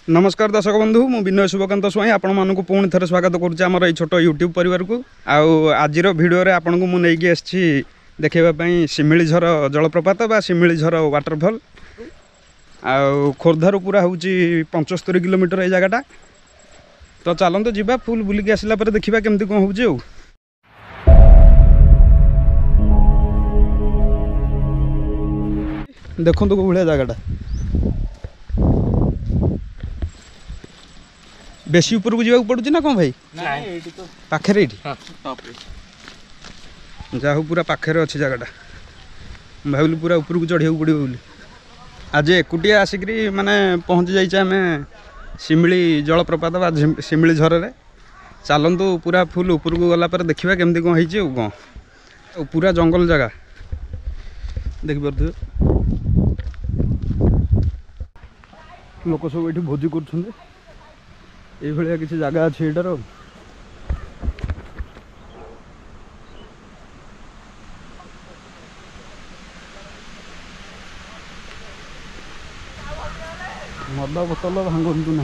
नमस्कार दर्शक बंधु मु विनय शुभकांत स्वाई आपण मानक पुणी थे स्वागत करुच्चे आमर ये छोट यूट्यूब परिवार को आज भिडियो रे आपन को मु नहीं आसी देखापी सिमिलीझर जलप्रपात बा सिमिलीझर वाटरफॉल खोर्धारू पूरा हूँ 75 किलोमीटर ये जगटा तो चलते जीवा फुल बुलिक आसला देखा केमती कौन हो देखो तो भाया जगटा बेसी ऊपर को जावाक पड़ुछि ना कौन भाई पाखे जा पूरा पाखे अच्छी जगटा भाविली पूरा ऊपर को चढ़िया पड़ो बोली आज एकुटिया आसिक माने पहुँची जाइए आम सिमिली जलप्रपात बा सिमिली झर चलतु पूरा फुल ऊपर को गला देखा केमती कौन हो कौन पूरा जंगल जगह देखिपे लोक सब ये भोजी कर किसी जगह अच्छे यार मद बोतल भांगतु ना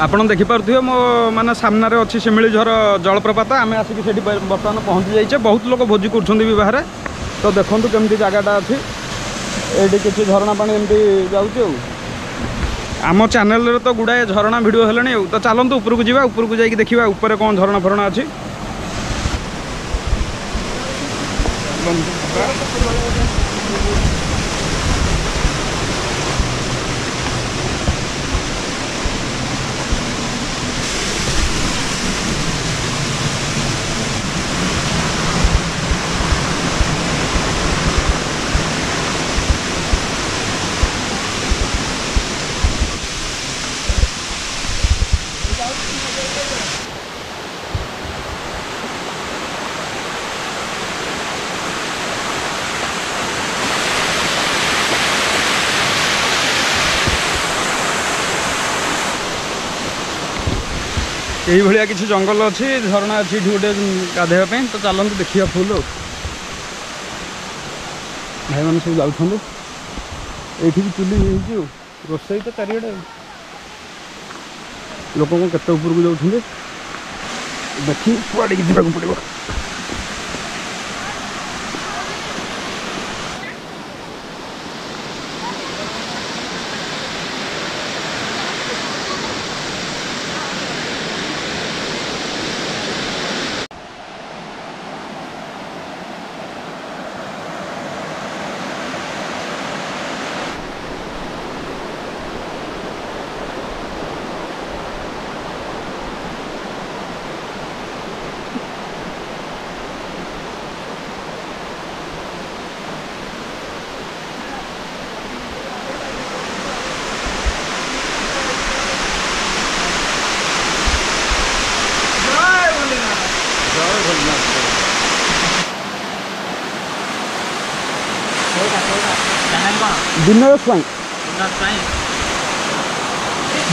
आपन देखिपे मो माने सामने अच्छी सिमिलीझर जलप्रपात आम आसिक बर्तमान पहुँची जाइए बहुत लोग भोजी कर बाहर तो देखो केमती जगटा अच्छी ये किसी झरणा पानी एमती जाऊँ आम चैनल तो गुड़ाए झरणा भिडियो है तो चलते ऊपर को जावा ऊपर को जाइए देखा ऊपर कौन झरणा फरणा अच्छी यही भाया किसी जंगल अच्छी झरणा अच्छी गोटे गाधेवाई तो चलते देखा फुल भाई मैंने सब जाऊँ ये चुली रोसई तो चारिड़े लोक केते ऊपर को जाऊँ देखी कुआड़े जावाक पड़ो विनय स्वाई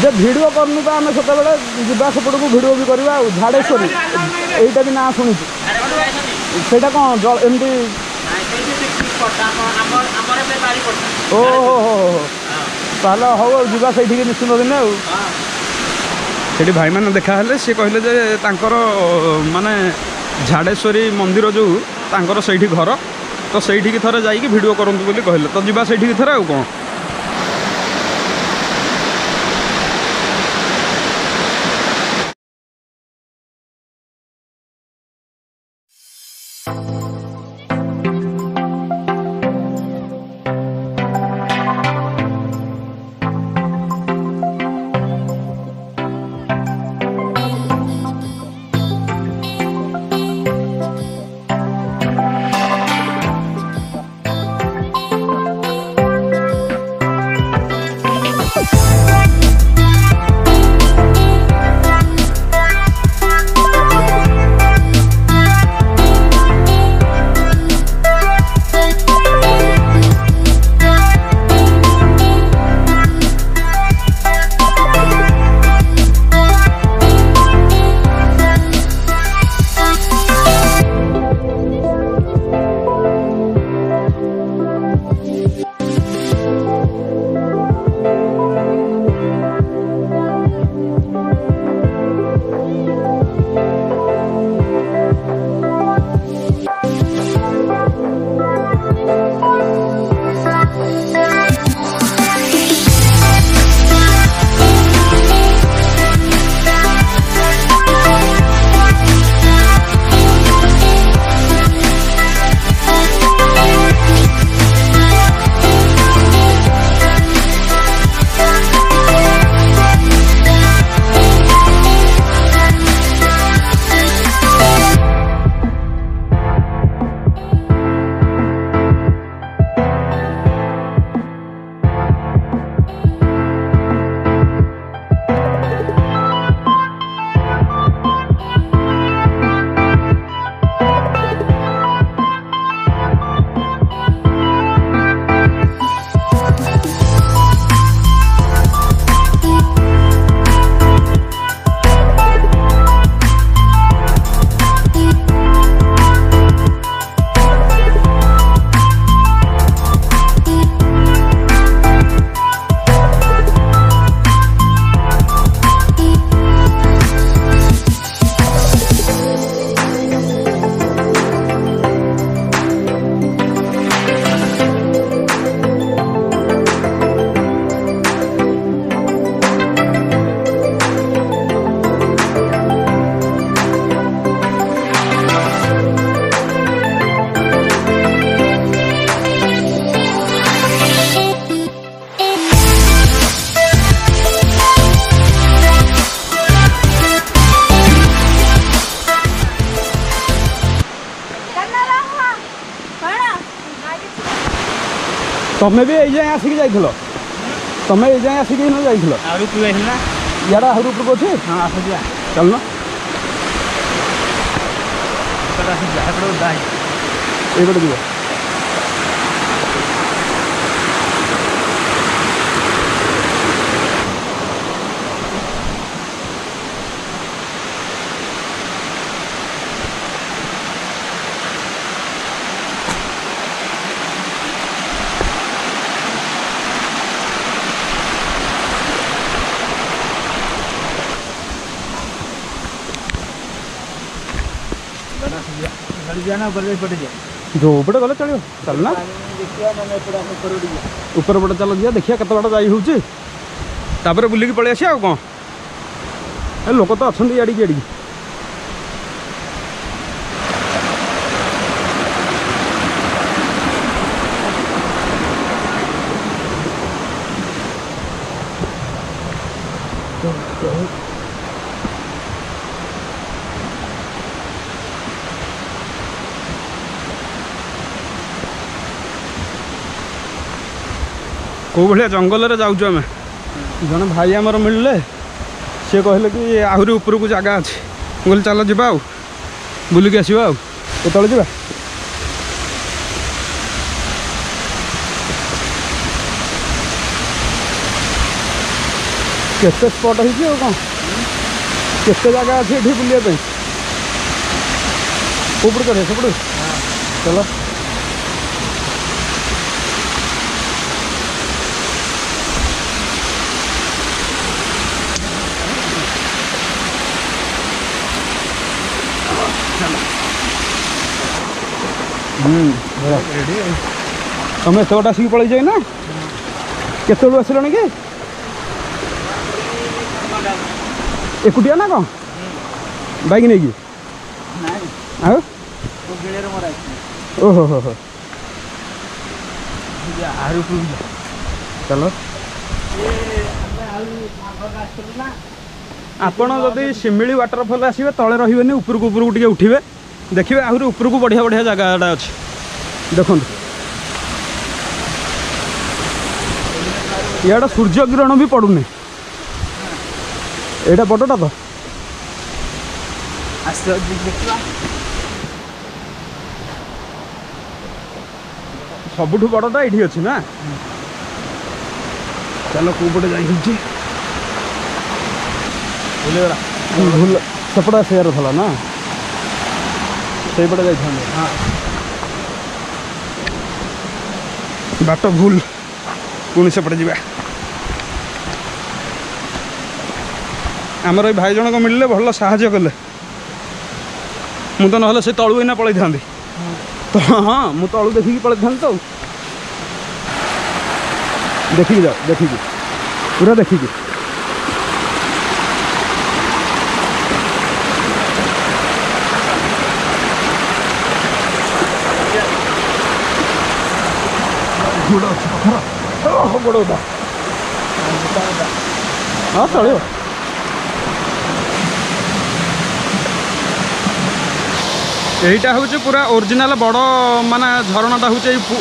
जब भिडियो करनु तो आम सब जा सेपट को भिडियो भी करवा झाड़ेश्वरी यहीटा भी ना शुणी से कौन जल एमती ओहो ताल हौ जा से निश्चिंत दिन आठ भाई मैंने देखा सी कहले माने झाड़ेश्वरी मंदिर जो से घर तो सही थरे जाइए भिडियो करंतु बोली कहले तो जीवा सही थरे आउ कौन तमें भी ये जाए आसिक जाइल तमें ये जाए आसिक न जाइल यार आहर ऊपर अच्छे हाँ आस जा चलना ये पटे जीव जो पटे गले चलो चलना ऊपर पटे चल जा देखिए कत बाट जाई होची तापर बुलिकी पळै आसी आ कौन ए लोक तो अच्छा याड़ी याड़ी कौ भाया जंगल में जाऊँ आम जन भाई आमर मिलले सी कहले कि आहरी ऊपर को जगह अच्छे बोले चल जा बुलिक आसवा केतले जा केते स्पट है कौन केते जगह अच्छे ये बुलापी ऊपर चढ़े सेपटे चलो तुम एत बट आसिक पलि जाए ना केत आसल कि एकुटिया ना कौन बैक नहीं कि ओहो हो चलो आपण जदि शिमिली वाटरफॉल आसवे तले रही उपरको उपरको टे उठे देखिए आहरी उपरको बढ़िया बढ़िया जगह अच्छे देखो इड़ा सूर्य किरण भी पड़ूनी एटा बड़टा तो सबुठ बड़टा ये अच्छी ना चलो कौपटे जा भूल सेपटा सेयार था ना से पटे जा हाँ बाट भूल पुणी सेपटे जा आमर भाई जन को मिलले भल साहाय्य कले मुझे ना से तलू इना पलि था तो हाँ मु तलू देखिकी पलि था तो देखिकी जाओ देखिकी पूरा देखिकी गोड़ हाँ चलो यहीटा हूँ पूरा ओरिजिनाल बड़ माने झरणाटा हूँ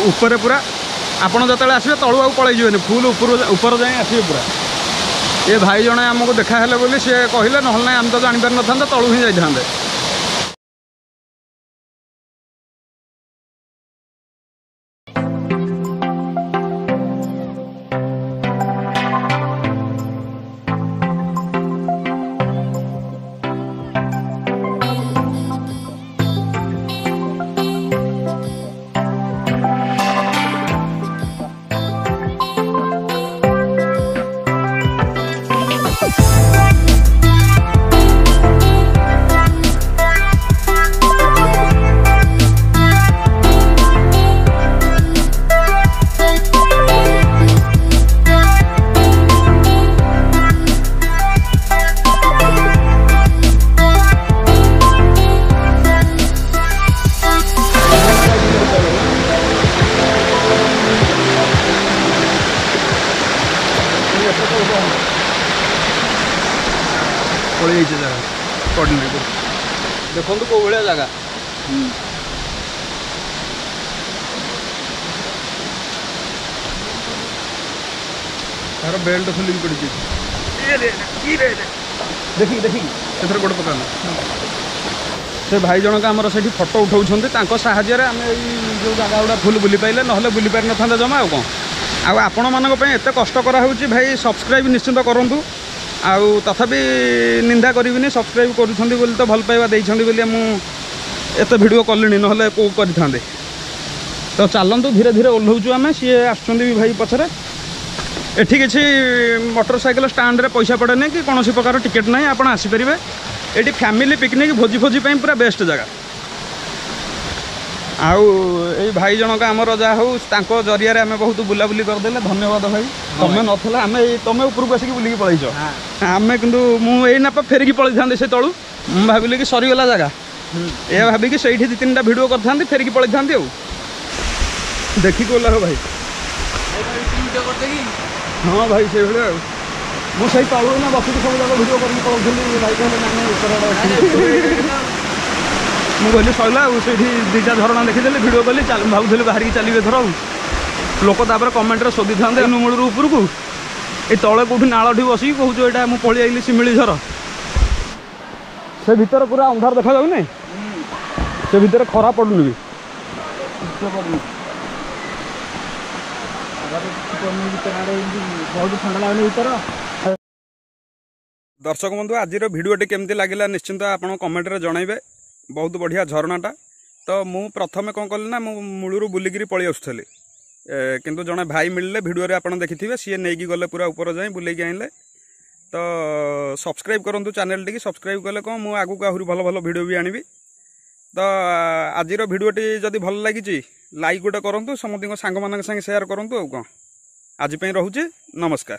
ऊपर पूरा आपड़ जो आसवे तलू आउ पलैजे फुल ऊपर जाए आसवे पूरा ये भाई जड़े आमको देखाहेले बोली सी कहले ना आम तो जापर न था तलू ही जाते पलि जगह कोऑर्डिनेट देखो कौ भाया जगह तार बेल्ट खोल पड़ी देखिए देखिए से गोटे पकाना से भाई जनक आमर से फटो उठाऊँ साहाय्य आम जो जगह गुड़ा फुल बुली पाइले ना बुली पारि ना जमा आउ कौन आपण मानक एत कष्ट करा भाई सब्सक्राइब निश्चिंत करूँ आउ तथापि निंदा करी सब्सक्राइब करुँच तो भल पाइबा देते एत भिड कले ना कौ कर तो चलतु धीरे धीरे ओह्लौचु आम सी आसुँच भाई पचर एठी किसी मोटरसाइकिल स्टाण्ड रे पैसा पड़े नहीं कि कौन प्रकार टिकेट ना आप आसीपर ये फैमिली पिकनिक भोजी भोजी पूरा बेस्ट जगह आउ ये भाई जनक आमर जहाँ हूँ जरिया आम बहुत बुलाबुली करदे धन्यवाद भाई तुम्हें नाला आम तुम उपरको आसिक बुलिक पलैच आम कि मुझे फेरिकी पलि था से तलू मुझे भाविली कि सरीगला जगह यह भाविकी से 2-3टा भिड कर फेरिकी पलि था देखी गला हो भाई हाँ भाई से भाई मुझे तलू ना बस सब जगह भिड कर पलि भाई कहले मुझे कहली सरला से 2टा झरणा देखीदे भिड कली भावुली बाहर चलिए थर लोक तापर कमेंट शोधी था मूल उपरक ये तले कौटी नाड़ी बस कहूँ यहाँ मुझे पलि आइली शिमिलीझर से भितर पूरा अंधार देखा जाऊनी से भितर खरा पड़ुनि भी दर्शक बंधु आज भिडियोटी केमती लगे निश्चिंत आप कमेंट रे जनइबे बहुत बढ़िया झरनाटा तो मु प्रथमे कौन कली ना मूलू बुलिकी पलि आसुली किंतु जड़े भाई मिलले भिडियो आप देखिथे सी नहीं गले पूरा ऊपर जाए बुलेकी आनले तो सब्सक्राइब करूँ चैनल टी सब्सक्राइब कले कौन मुझे आगू आहरी भल भल भिडियो भी आनिबी तो आज भिडियोटी जदि भल लगी लाइक गोटे करूँ समस्त सांग मान संगे सेयार करूँ कौन आज रोचे नमस्कार।